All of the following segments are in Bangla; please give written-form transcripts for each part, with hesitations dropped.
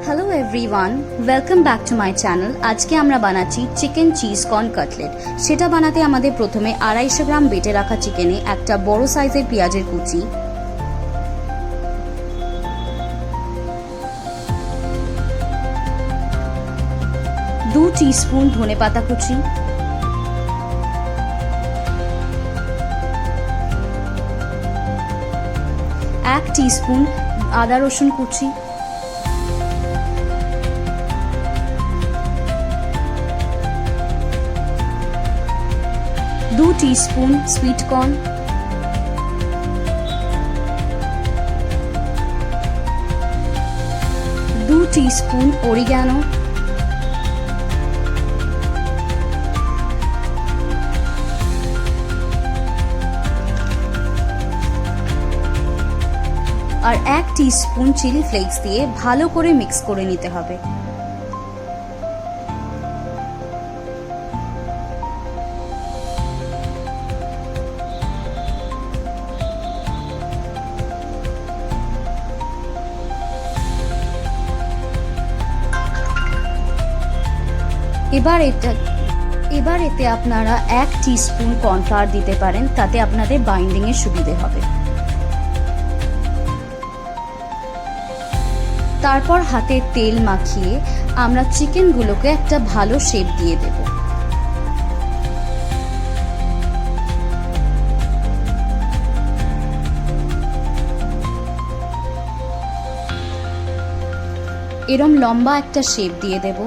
Hello everyone, welcome back to my channel. আজকে আমরা বানাচ্ছি চিকেন চিজ কর্ন কাটলেট। সেটা বানাতে আমাদের প্রথমে 250 গ্রাম বেটে রাখা চিকেনে একটা বড় সাইজের পেঁয়াজের কুচি, 2 টিস্পুন ধনেপাতা কুচি, 1 টিস্পুন আদা রসুন কুচি, 2 teaspoon sweet corn, 2 teaspoon oregano, 1 teaspoon chilli flakes দিয়ে ভালো করে মিক্স করে নিতে হবে। এবার এতে আপনারা 1 টিস্পুন কর্নফ্লাওয়ার দিতে পারেন, তাতে আপনাদের বাইন্ডিং এর সুবিধে হবে। তারপর হাতে তেল মাখিয়ে আমরা চিকেনগুলোকে একটা ভালো শেপ দিয়ে দেব। এরম লম্বা একটা শেপ দিয়ে দেব।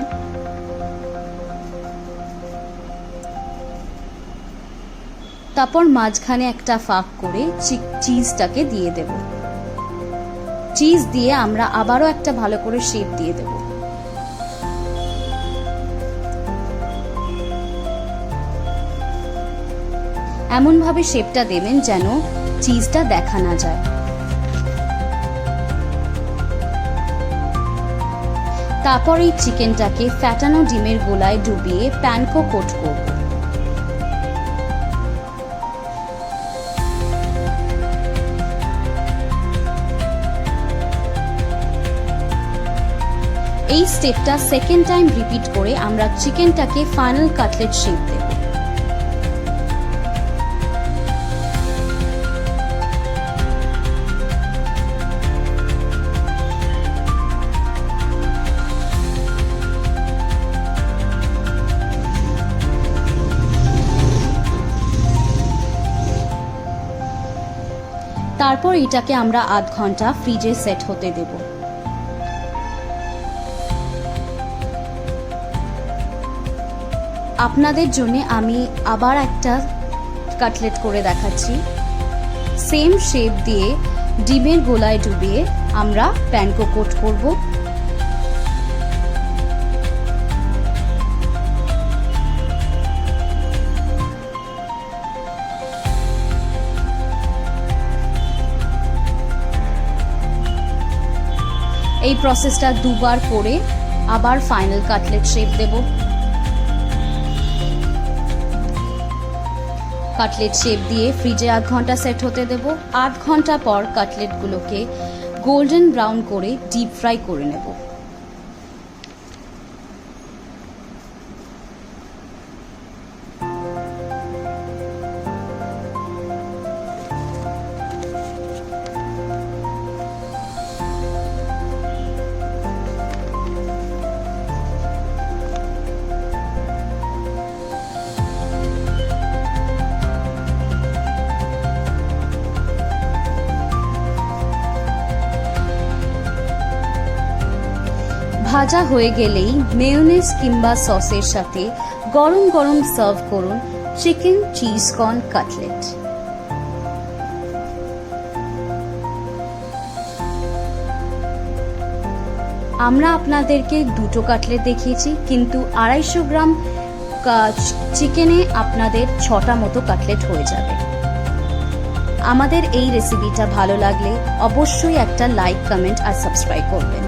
তারপর মাঝখানে একটা ফাঁক করে চিজটাকে দিয়ে দেব। চিজ দিয়ে আমরা আবারও একটা ভালো করে শেপ দিয়ে দেব। এমন ভাবে শেপটা দেবেন যেন চিজটা দেখা না যায়। তারপর এই চিকেনটাকে ফ্যাটানো ডিমের গোলায় ডুবিয়ে প্যানকো কোট করব। এই স্টেপটা সেকেন্ড টাইম রিপিট করে আমরা চিকেনটাকে ফাইনাল কাটলেট শেপ দেব। তারপর এটাকে আমরা আধ ঘন্টা ফ্রিজে সেট হতে দেব। আপনাদের জন্য আমি আবার একটা কাটলেট করে দেখাচ্ছি। সেম শেপ দিয়ে ডিমের গোলায় ডুবিয়ে আমরা প্যানকো কোট করব। এই প্রসেসটা দুবার করে আবার ফাইনাল কাটলেট শেপ দেব। কাটলেট শেপ দিয়ে ফ্রিজে আধ ঘন্টা সেট হতে দেব। আধ ঘন্টা পর কাটলেটগুলোকে গোল্ডেন ব্রাউন করে ডিপ ফ্রাই করে নেব। ভাজা হয়ে গেলেই মেয়োনেজ কিংবা সসের সাথে গরম গরম সার্ভ করুন চিকেন চিজ কর্ন কাটলেট। আমরা আপনাদেরকে 2টো কাটলেট দেখিয়েছি, কিন্তু 250 গ্রাম চিকেনে আপনাদের 6টা মতো কাটলেট হয়ে যাবে। আমাদের এই রেসিপিটা ভালো লাগলে অবশ্যই একটা লাইক, কমেন্ট আর সাবস্ক্রাইব করবেন।